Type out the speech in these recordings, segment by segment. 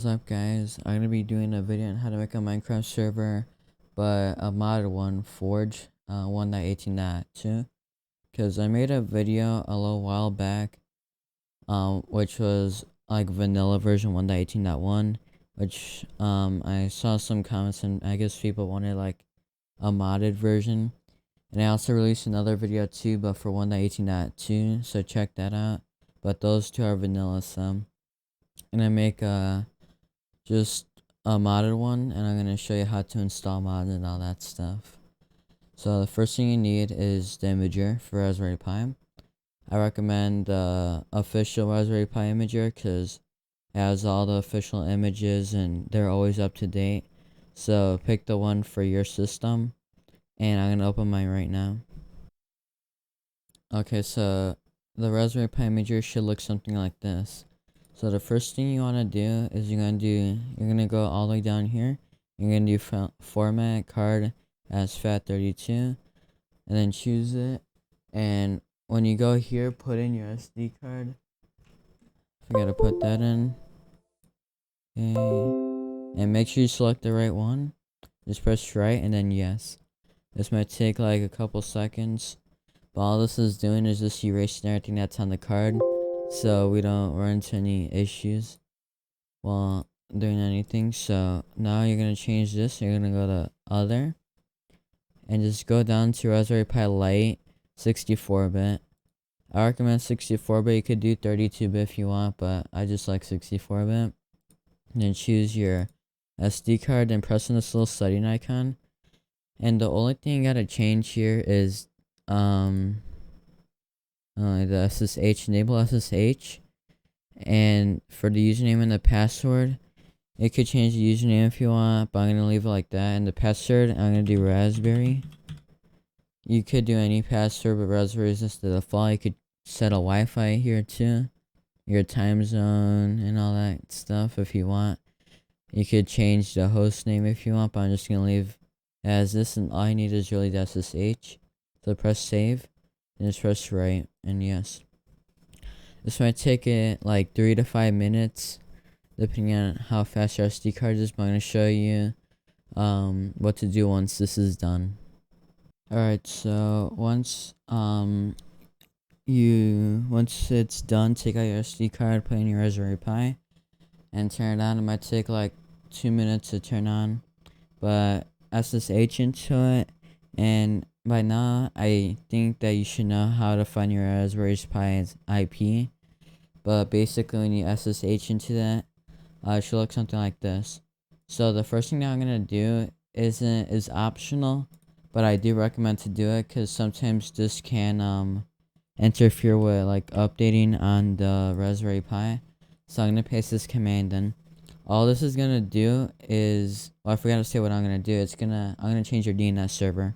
What's up, guys? I'm gonna be doing a video on how to make a Minecraft server, but a modded one, Forge 1.18.2, because I made a video a little while back, which was like vanilla version 1.18.1, which I saw some comments and I guess people wanted like a modded version, and I also released another video too, but for 1.18.2, so check that out. But those two are vanilla, so I'm gonna make just a modded one, and I'm going to show you how to install mods and all that stuff. So the first thing you need is the imager for Raspberry Pi. I recommend the official Raspberry Pi imager because it has all the official images and they're always up to date. So pick the one for your system, and I'm going to open mine right now. Okay, so the Raspberry Pi imager should look something like this. So the first thing you want to do is you're gonna go all the way down here. You're gonna do format card as FAT32, and then choose it. And when you go here, put in your SD card. Forgot to put that in. Okay, and make sure you select the right one. Just press right and then yes. This might take like a couple seconds, but all this is doing is just erasing everything that's on the card, so we don't run into any issues while doing anything. So now you're gonna change this. You're gonna go to other and just go down to Raspberry Pi Lite 64-bit. I recommend 64-bit. You could do 32-bit if you want, but I just like 64-bit. And then choose your SD card and press on this little setting icon. And the only thing you gotta change here is the SSH, enable SSH. And for the username and the password, you could change the username if you want, but I'm gonna leave it like that. And the password, I'm gonna do Raspberry. You could do any password, but Raspberry is just the default. You could set a Wi-Fi here too, your time zone and all that stuff if you want. You could change the host name if you want, but I'm just gonna leave as this, and all you need is really the SSH. So press save and just press right and yes. This might take it like 3 to 5 minutes, depending on how fast your SD card is, but I'm going to show you what to do once this is done. Alright, so once it's done, take out your SD card, put in your Raspberry Pi, and turn it on. It might take like 2 minutes to turn on, but SSH into it, and by now I think that you should know how to find your Raspberry Pi's IP. But basically when you SSH into that, it should look something like this. So the first thing that I'm gonna do is optional, but I do recommend to do it because sometimes this can interfere with like updating on the Raspberry Pi. So I'm gonna paste this command in. All this is gonna do is, well, I forgot to say what I'm gonna do. I'm gonna change your DNS server,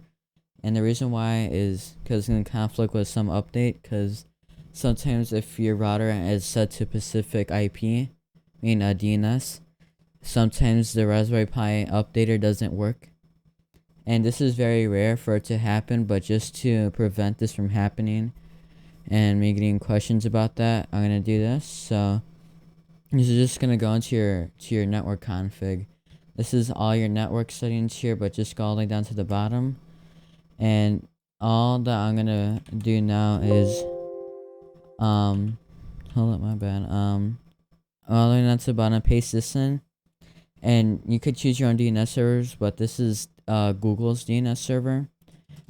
and the reason why is because it's gonna conflict with some update. Because sometimes if your router is set to specific IP, DNS, sometimes the Raspberry Pi updater doesn't work, and this is very rare for it to happen. But just to prevent this from happening and me getting questions about that, I'm gonna do this. So this is just gonna go into your network config. This is all your network settings here, but just go all the way down to the bottom. And all that I'm gonna do now is hold up, my bad. All the way down to the bottom, paste this in, and you could choose your own DNS servers, but this is Google's DNS server.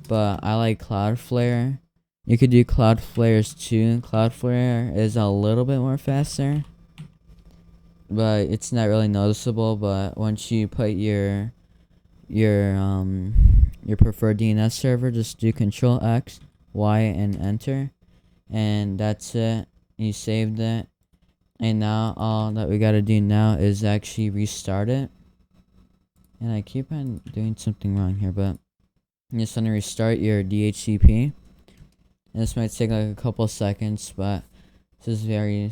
But I like Cloudflare. You could do Cloudflare's too. Cloudflare is a little bit more faster, but it's not really noticeable. But once you put your preferred DNS server, just do Control X, Y, and enter, and that's it. You saved it, and now all that we gotta do now is actually restart it. And I keep on doing something wrong here, but you just want to restart your DHCP. And this might take like a couple seconds, but this is very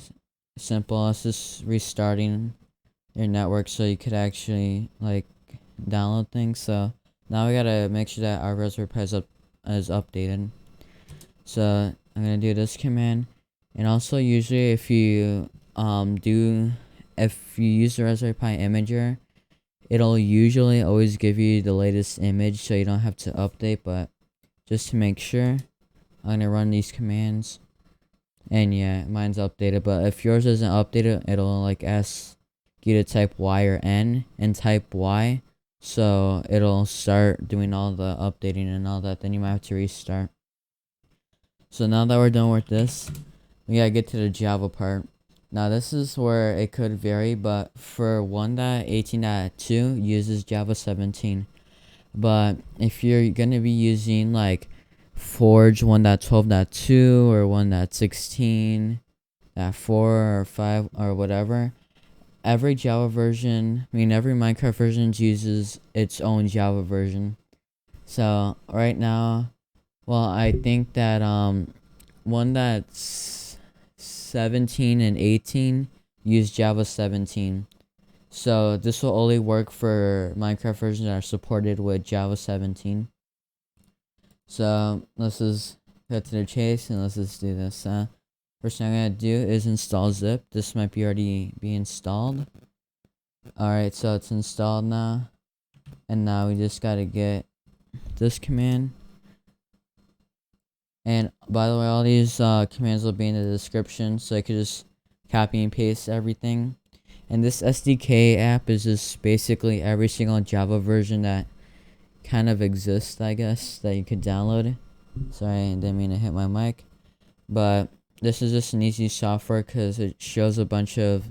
simple. It's just restarting your network so you could actually like download things. So now we gotta make sure that our Raspberry Pi is updated. So I'm gonna do this command, and also usually if you do if you use the Raspberry Pi imager, it'll usually always give you the latest image, so you don't have to update. But just to make sure, I'm gonna run these commands, and yeah, mine's updated. But if yours isn't updated, it'll like ask you to type Y or N and type Y, so it'll start doing all the updating and all that. Then you might have to restart. So now that we're done with this, we gotta get to the Java part. Now this is where it could vary, but for 1.18.2 uses Java 17. But if you're gonna be using like Forge 1.12.2 or 1.16.4 or 5 or whatever, every Java version, every Minecraft version uses its own Java version. So right now, well, I think that 1.17 and 18 use Java 17. So this will only work for Minecraft versions that are supported with Java 17. So let's just cut to the chase and let's just do this. First thing I'm gonna do is install zip. This might be already be installed. Alright, so it's installed now. And now we just gotta get this command. And by the way, all these commands will be in the description, so you could just copy and paste everything. And this SDK app is just basically every single Java version that kind of exists, I guess, that you could download. Sorry, I didn't mean to hit my mic. But this is just an easy software because it shows a bunch of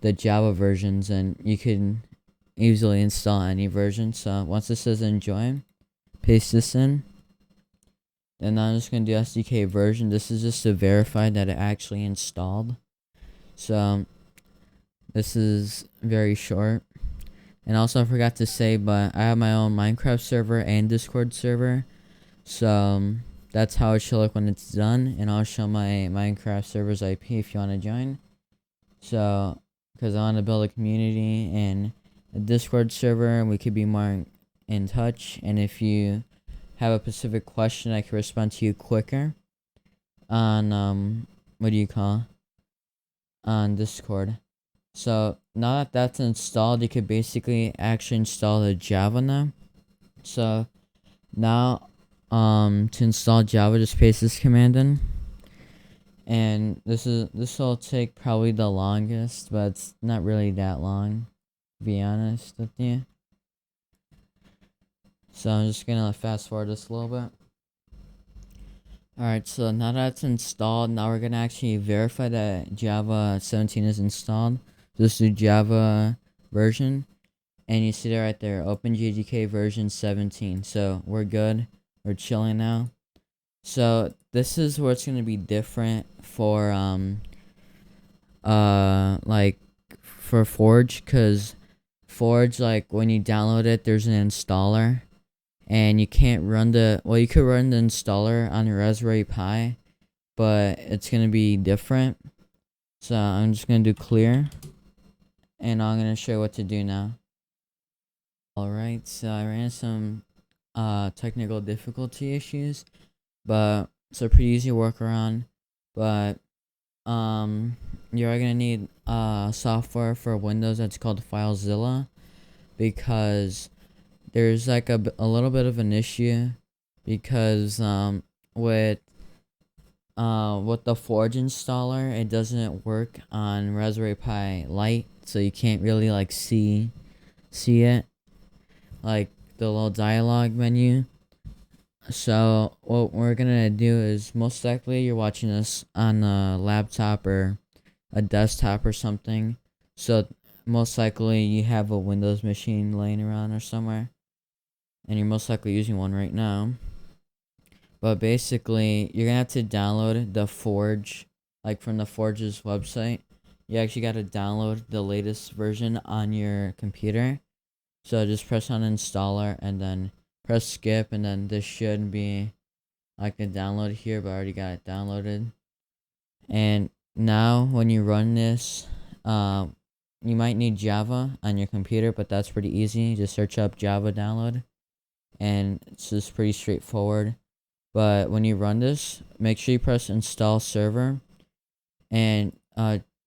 the Java versions, and you can easily install any version. So once it says enjoy, paste this in. Then I'm just going to do SDK version. This is just to verify that it actually installed. So this is very short. And also I forgot to say, but I have my own Minecraft server and Discord server. So that's how it should look when it's done. And I'll show my Minecraft server's IP if you want to join. So, because I want to build a community and a Discord server, we could be more in touch. And if you have a specific question, I can respond to you quicker on on Discord. So now that that's installed, you could basically actually install the Java now. So now to install Java, just paste this command in. And this will take probably the longest, but it's not really that long, to be honest with you. So I'm just gonna fast forward this a little bit. Alright, so now that it's installed, now we're gonna actually verify that Java 17 is installed. Just do Java version, and you see that right there, OpenJDK version 17. So we're good, we're chilling now. So this is where it's gonna be different for like for Forge, because Forge, like when you download it, there's an installer. And you can't run you could run the installer on your Raspberry Pi, but it's going to be different. So I'm just going to do clear, and I'm going to show you what to do now. Alright, so I ran some technical difficulty issues, but it's a pretty easy workaround. But you're going to need software for Windows that's called FileZilla, because there's like a little bit of an issue, because with the Forge installer, it doesn't work on Raspberry Pi Lite, so you can't really like see it, like the little dialogue menu. So what we're gonna do is, most likely you're watching this on a laptop or a desktop or something, so most likely you have a Windows machine laying around or somewhere, and you're most likely using one right now. But basically, you're gonna have to download the Forge, like from the Forge's website. You actually gotta download the latest version on your computer. So just press on installer and then press skip, and then this should be like the download here, but I already got it downloaded. And now when you run this, you might need Java on your computer, but that's pretty easy. Just search up Java download, and it's just pretty straightforward. But when you run this, make sure you press install server, and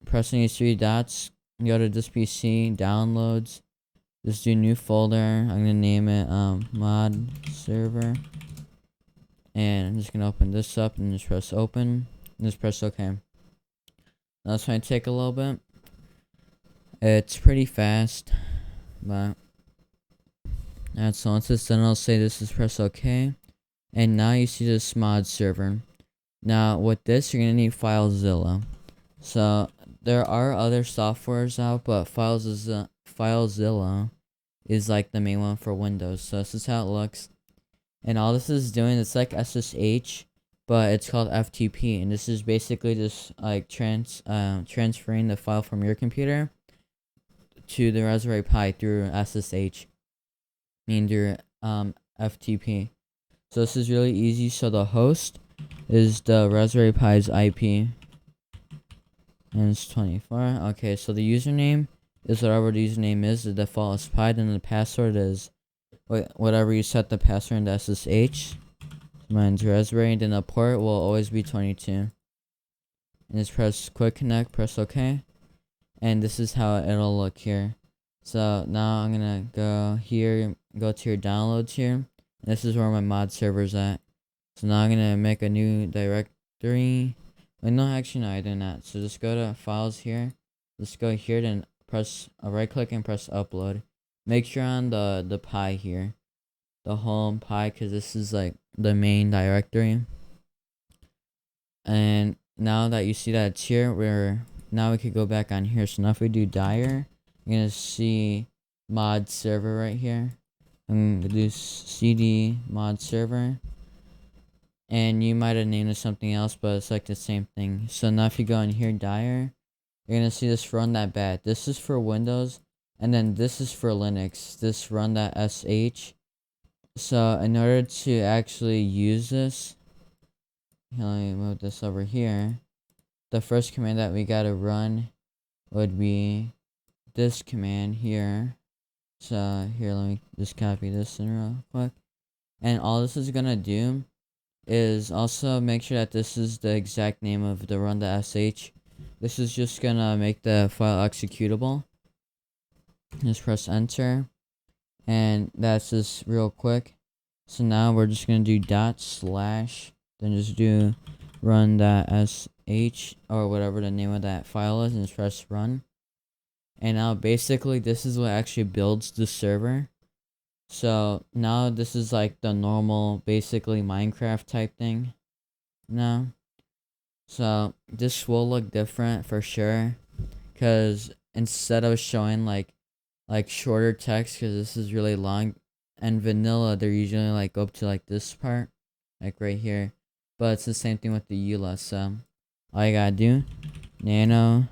pressing these three dots go to this PC, downloads, just do new folder. I'm gonna name it mod server, and I'm just gonna open this up and just press open and just press OK. That's gonna take a little bit. It's pretty fast, but so once it's done, I'll say this is press OK, and now you see this mod server. Now with this, you're gonna need FileZilla. So there are other softwares out, but FileZilla is like the main one for Windows. So this is how it looks, and all this is doing, it's like SSH, but it's called FTP, and this is basically just like transferring the file from your computer to the Raspberry Pi through SSH, meaning through FTP. So this is really easy. So the host is the Raspberry Pi's IP, and it's 24. Okay, so the username is whatever the username is. The default is Pi, then the password is whatever you set the password into SSH. Mine's Raspberry, then the port will always be 22. And just press quick connect, press OK. And this is how it'll look here. So now I'm gonna go here, go to your downloads here. And this is where my mod server's at. So now I'm gonna make a new directory. Wait, no, actually no, I did not. So just go to files here. Just go here, then press right click and press upload. Make sure on the Pi here, the home Pi, because this is like the main directory. And now that you see that it's here, now we could go back on here. So now if we do dir, you're gonna see mod server right here. I'm gonna do cd mod server, and you might have named it something else, but it's like the same thing. So now if you go in here, dir, you're gonna see this run.bat. This is for Windows, and then this is for Linux, this run.sh. So in order to actually use this, let me move this over here. The first command that we gotta run would be this command here. So here, let me just copy this in real quick. And all this is gonna do is also make sure that this is the exact name of the run.sh. This is just gonna make the file executable. Just press enter, and that's just real quick. So now we're just gonna do /, then just do run.sh or whatever the name of that file is, and just press run. And now basically this is what actually builds the server. So now this is like the normal, basically Minecraft type thing now. So this will look different for sure, because instead of showing like shorter text, because this is really long, and vanilla they're usually like up to like this part, like right here, but it's the same thing with the eula. So all you gotta do, nano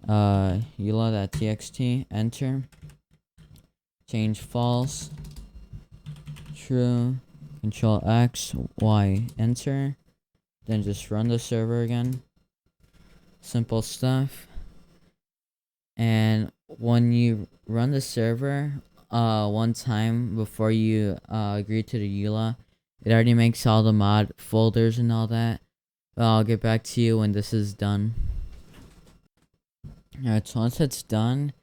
eula.txt, enter, change false, true, control X, Y, enter, then just run the server again. Simple stuff. And when you run the server one time before you agree to the eula, it already makes all the mod folders and all that. But I'll get back to you when this is done. Alright, so once it's done,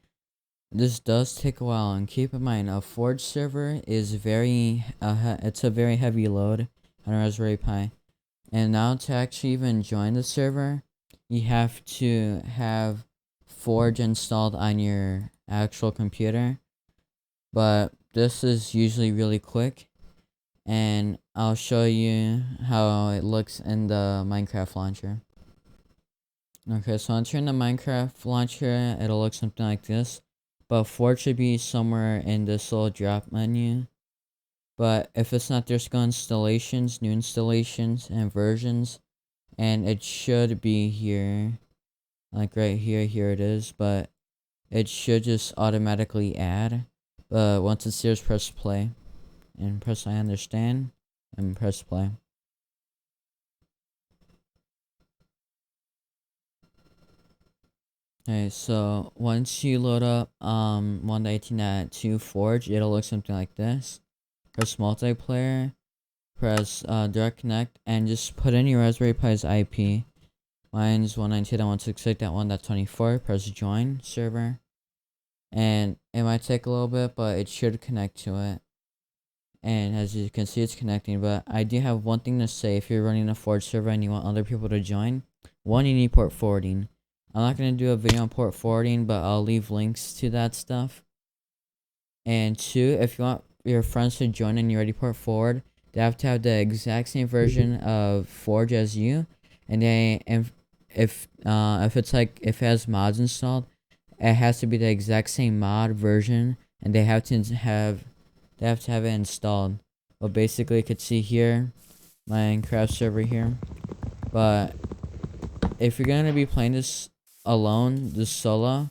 this does take a while, and keep in mind a Forge server is it's a very heavy load on a Raspberry Pi. And now to actually even join the server, you have to have Forge installed on your actual computer. But this is usually really quick, and I'll show you how it looks in the Minecraft launcher. Okay, so once you're in the Minecraft launcher, it'll look something like this. But Forge should be somewhere in this little drop menu. But if it's not, there's go installations, new installations, and versions. And it should be here. Like right here, here it is. But it should just automatically add. But once it's here, press play. And press I understand. And press play. Okay, so once you load up 1.18.2 Forge, it'll look something like this. Press multiplayer, press direct connect, and just put in your Raspberry Pi's IP. Mine's 192.168.1.24. Press join server. And it might take a little bit, but it should connect to it. And as you can see, it's connecting. But I do have one thing to say. If you're running a Forge server and you want other people to join, one, you need port forwarding. I'm not going to do a video on port forwarding, but I'll leave links to that stuff. And two, if you want your friends to join and you're ready port forward, they have to have the exact same version of Forge as you. And if it's like, if it has mods installed, it has to be the exact same mod version, and they have to have it installed. But basically, you could see here, Minecraft server here. But if you're gonna be playing this alone, this solo,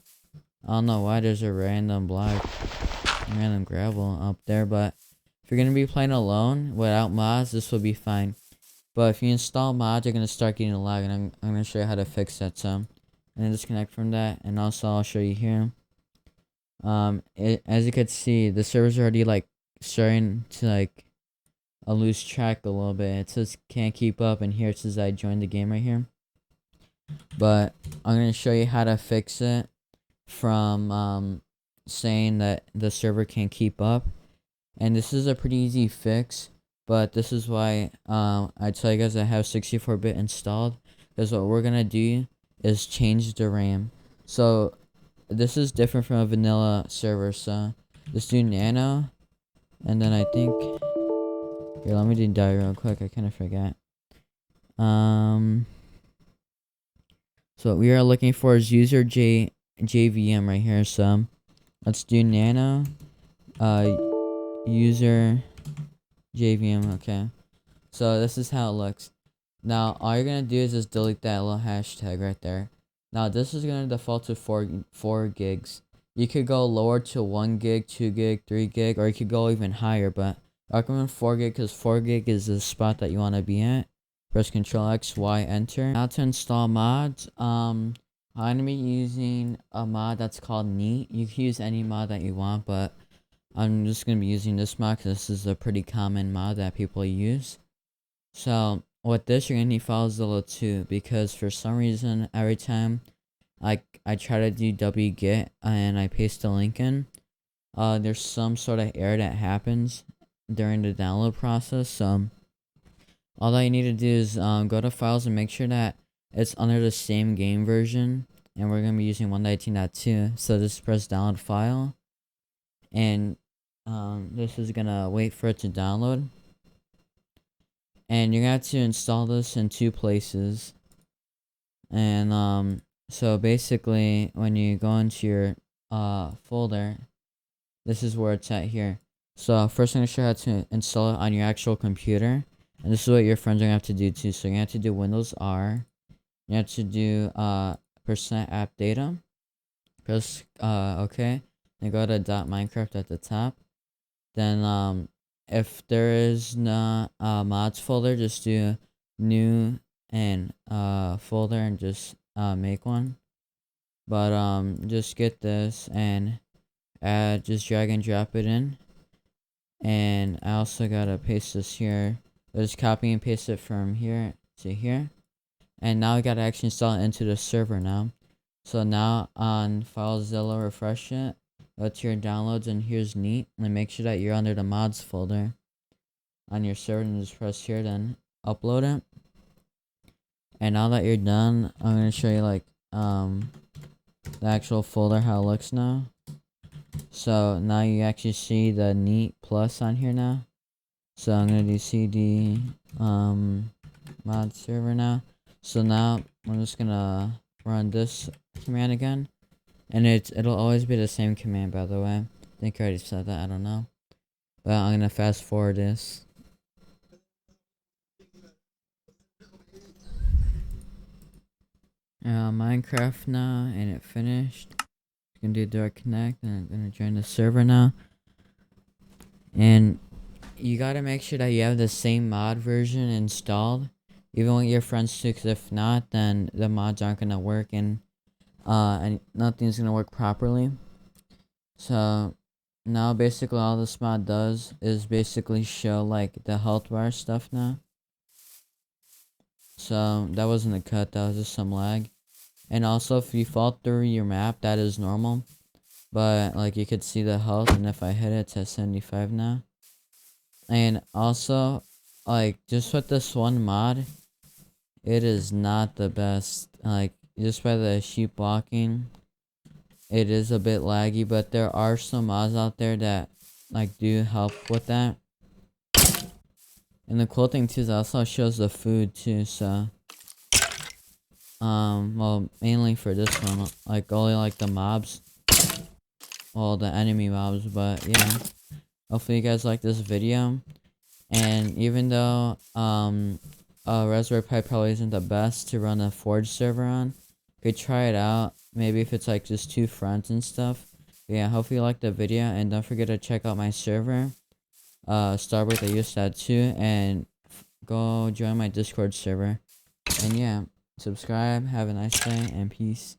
I don't know why there's a random gravel up there, but if you're gonna be playing alone without mods, this will be fine. But if you install mods, you're gonna start getting a lag, and I'm gonna show you how to fix that. So I'm gonna disconnect from that, and also I'll show you here. As you can see, the server's already like starting to like lose track a little bit. It says can't keep up, and here it says I joined the game right here. But I'm gonna show you how to fix it from saying that the server can't keep up, and this is a pretty easy fix. But this is why I tell you guys I have 64-bit installed, because what we're gonna do is change the RAM. So this is different from a vanilla server. So just do nano, and then I think here, let me do die real quick. I kind of forgot. So what we are looking for is user JVM right here. So let's do nano user JVM. Okay, so this is how it looks. Now all you're gonna do is just delete that little hashtag right there. Now this is gonna default to 4 gigs. You could go lower to 1 gig, 2 gig, 3 gig, or you could go even higher, but I recommend 4 gig because 4 gig is the spot that you want to be at. Press Ctrl X, Y, enter. Now to install mods, I'm gonna be using a mod that's called Neat. You can use any mod that you want, but I'm just gonna be using this mod because this is a pretty common mod that people use. So with this, you're gonna need FileZilla too, because for some reason every time I try to do wget and I paste the link in, there's some sort of error that happens during the download process. So all that you need to do is go to files and make sure that it's under the same game version, and we're gonna be using 1.18.2. So just press download file, and this is gonna wait for it to download. And you're gonna have to install this in 2 places. And so basically when you go into your folder, this is where it's at here. So first I'm gonna show you how to install it on your actual computer, and this is what your friends are gonna have to do too. So you have to do Windows R, you have to do %app data, press okay, then go to .minecraft at the top. Then if there is not a mods folder, just do new and folder and just make one. But just get this and just drag and drop it in. And I also gotta paste this here. Just copy and paste it from here to here. And now we gotta actually install it into the server now. So now on FileZilla, refresh it, go to your downloads, and here's Neat, and make sure that you're under the mods folder on your server, and just press here, then upload it. And now that you're done, I'm gonna show you like the actual folder, how it looks now. So now you actually see the Neat plus on here now. So I'm gonna do cd mod server now. So now I'm just gonna run this command again, and it'll always be the same command, by the way. I think I already said that, I don't know, but I'm gonna fast forward this. Minecraft now, and it finished. You can do direct connect, and I'm gonna join the server now. And you gotta make sure that you have the same mod version installed, even with your friends too, because if not, then the mods aren't gonna work, and nothing's gonna work properly. So now basically all this mod does is basically show like the health bar stuff now. So that wasn't a cut, that was just some lag. And also, if you fall through your map, that is normal. But like, you could see the health, and if I hit it, it's at 75 now. And also, like, just with this one mod, it is not the best. Like, just by the sheep walking, it is a bit laggy, but there are some mods out there that like do help with that. And the cool thing too is it also shows the food too, so well, mainly for this one, like only like the mobs, well, the enemy mobs. But yeah, hopefully you guys like this video. And even though Raspberry Pi probably isn't the best to run a Forge server on, you could try it out. Maybe if it's like just 2 friends and stuff. But yeah, hopefully you liked the video, and don't forget to check out my server, Starbird that used that too, and go join my Discord server. And yeah, subscribe, have a nice day, and peace.